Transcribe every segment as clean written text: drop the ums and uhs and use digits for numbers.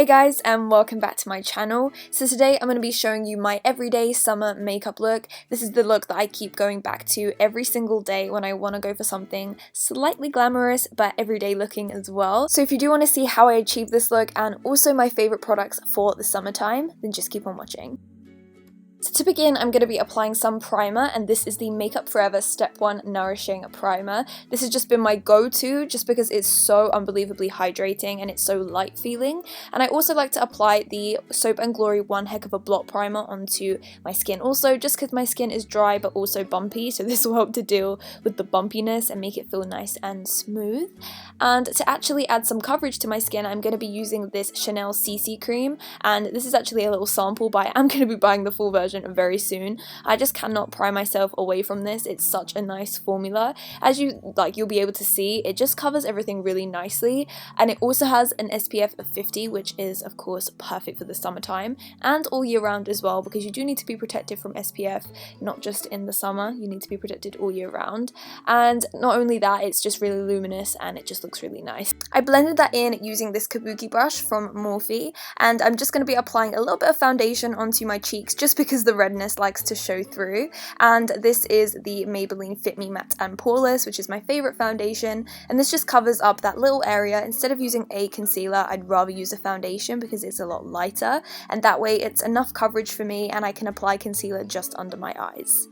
Hey guys, and welcome back to my channel. So today I'm going to be showing you my everyday summer makeup look. This is the look that I keep going back to every single day when I want to go for something slightly glamorous but everyday looking as well. So if you do want to see how I achieve this look and also my favorite products for the summertime, then just keep on watching. So to begin, I'm going to be applying some primer, and this is the Makeup Forever Step 1 Nourishing Primer. This has just been my go-to just because it's so unbelievably hydrating and it's so light feeling. And I also like to apply the Soap & Glory One Heck of a Blot Primer onto my skin also, just because my skin is dry but also bumpy, so this will help to deal with the bumpiness and make it feel nice and smooth. And to actually add some coverage to my skin, I'm going to be using this Chanel CC cream, and this is actually a little sample, but I am going to be buying the full version very soon. I just cannot pry myself away from this. It's such a nice formula. As you'll be able to see, it just covers everything really nicely, and it also has an SPF of 50, which is of course perfect for the summertime and all year round as well, because you do need to be protected from SPF, not just in the summer. You need to be protected all year round. And not only that, it's just really luminous and it just looks really nice. I blended that in using this kabuki brush from Morphe, and I'm just going to be applying a little bit of foundation onto my cheeks just because the redness likes to show through. And this is the Maybelline Fit Me Matte and Poreless, which is my favorite foundation, and this just covers up that little area. Instead of using a concealer, I'd rather use a foundation because it's a lot lighter, and that way it's enough coverage for me and I can apply concealer just under my eyes.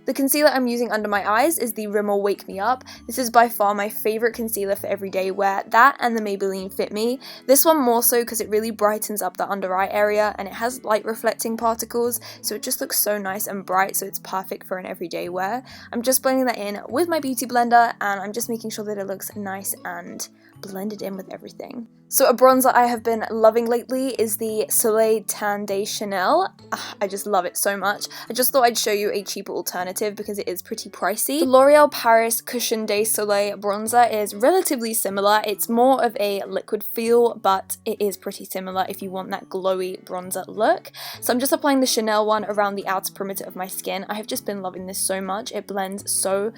The concealer I'm using under my eyes is the Rimmel Wake Me Up. This is by far my favourite concealer for everyday wear, that and the Maybelline Fit Me. This one more so because it really brightens up the under eye area and it has light reflecting particles, so it just looks so nice and bright, so it's perfect for an everyday wear. I'm just blending that in with my beauty blender, and I'm just making sure that it looks nice and blended in with everything. So a bronzer I have been loving lately is the Soleil Tan de Chanel. I just love it so much. I just thought I'd show you a cheaper alternative because it is pretty pricey. The L'Oreal Paris Cushion de Soleil bronzer is relatively similar. It's more of a liquid feel, but it is pretty similar if you want that glowy bronzer look. So I'm just applying the Chanel one around the outer perimeter of my skin. I have just been loving this so much. It blends so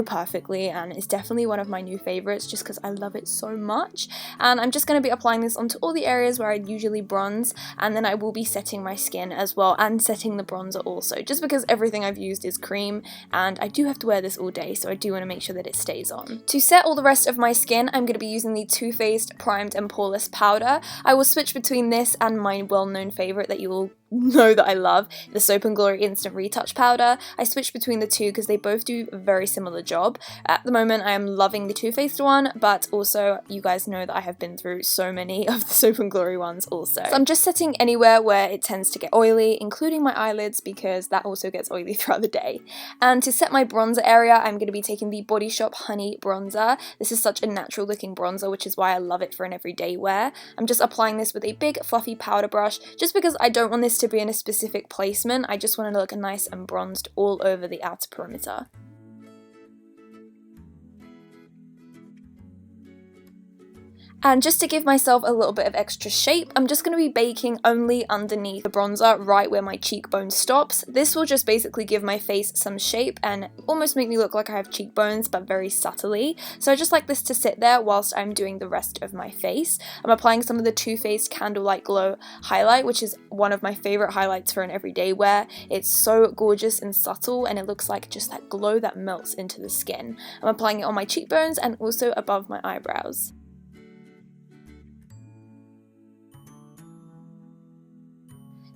perfectly, and it's definitely one of my new favorites just because I love it so much. And I'm just going to be applying this onto all the areas where I usually bronze, and then I will be setting my skin as well and setting the bronzer also, just because everything I've used is cream and I do have to wear this all day, so I do want to make sure that it stays on. To set all the rest of my skin, I'm going to be using the Too Faced Primed and Poreless powder. I will switch between this and my well-known favorite that you will know that I love, the Soap & Glory Instant Retouch powder. I switched between the two because they both do a very similar job. At the moment I am loving the Too Faced one, but also you guys know that I have been through so many of the Soap & Glory ones also. So I'm just setting anywhere where it tends to get oily, including my eyelids, because that also gets oily throughout the day. And to set my bronzer area, I'm going to be taking the Bodyshop Honey Bronzer. This is such a natural looking bronzer, which is why I love it for an everyday wear. I'm just applying this with a big fluffy powder brush, just because I don't want this to be in a specific placement. I just want it to look nice and bronzed all over the outer perimeter. And just to give myself a little bit of extra shape, I'm just going to be baking only underneath the bronzer, right where my cheekbone stops. This will just basically give my face some shape and almost make me look like I have cheekbones, but very subtly. So I just like this to sit there whilst I'm doing the rest of my face. I'm applying some of the Too Faced Candlelight Glow highlight, which is one of my favorite highlights for an everyday wear. It's so gorgeous and subtle, and it looks like just that glow that melts into the skin. I'm applying it on my cheekbones and also above my eyebrows.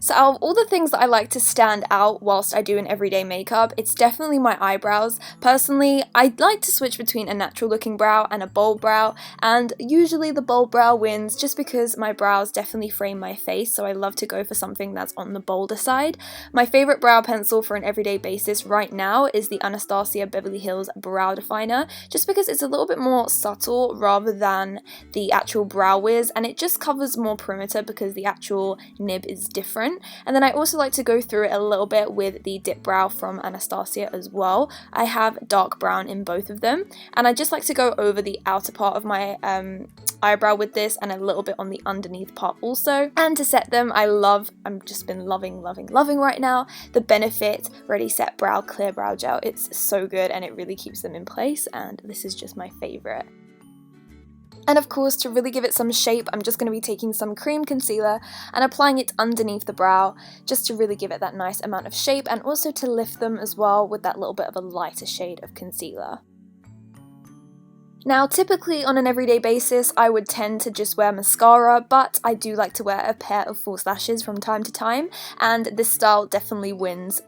So out of all the things that I like to stand out whilst I do an everyday makeup, it's definitely my eyebrows. Personally, I like to switch between a natural looking brow and a bold brow, and usually the bold brow wins just because my brows definitely frame my face, so I love to go for something that's on the bolder side. My favourite brow pencil for an everyday basis right now is the Anastasia Beverly Hills Brow Definer, just because it's a little bit more subtle rather than the actual brow wiz, and it just covers more perimeter because the actual nib is different. And then I also like to go through it a little bit with the Dipbrow from Anastasia as well. I have dark brown in both of them, and I just like to go over the outer part of my eyebrow with this and a little bit on the underneath part also. And to set them, I'm just been loving right now the Benefit Ready Set Brow Clear Brow Gel. It's so good and it really keeps them in place, and this is just my favorite. And of course, to really give it some shape, I'm just going to be taking some cream concealer and applying it underneath the brow, just to really give it that nice amount of shape and also to lift them as well with that little bit of a lighter shade of concealer. Now, typically on an everyday basis, I would tend to just wear mascara, but I do like to wear a pair of false lashes from time to time, and this style definitely wins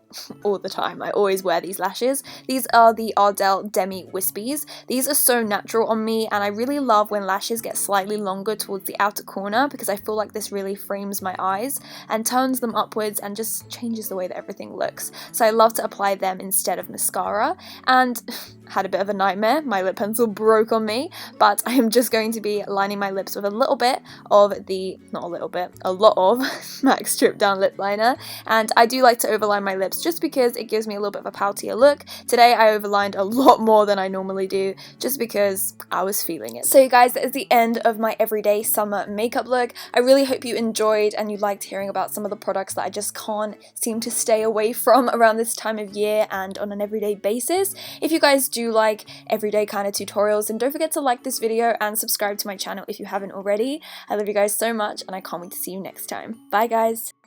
all the time. I always wear these lashes. These are the Ardell Demi Wispies. These are so natural on me, and I really love when lashes get slightly longer towards the outer corner because I feel like this really frames my eyes and turns them upwards and just changes the way that everything looks. So I love to apply them instead of mascara, and had a bit of a nightmare. My lip pencil broke on me, but I am just going to be lining my lips with a little bit of the, not a little bit, a lot of MAC Strip Down Lip Liner, and I do like to overline my lips just because it gives me a little bit of a poutier look. Today I overlined a lot more than I normally do just because I was feeling it. So you guys, that is the end of my everyday summer makeup look. I really hope you enjoyed and you liked hearing about some of the products that I just can't seem to stay away from around this time of year and on an everyday basis. If you guys do like everyday kind of tutorials, then don't forget to like this video and subscribe to my channel if you haven't already. I love you guys so much and I can't wait to see you next time. Bye guys!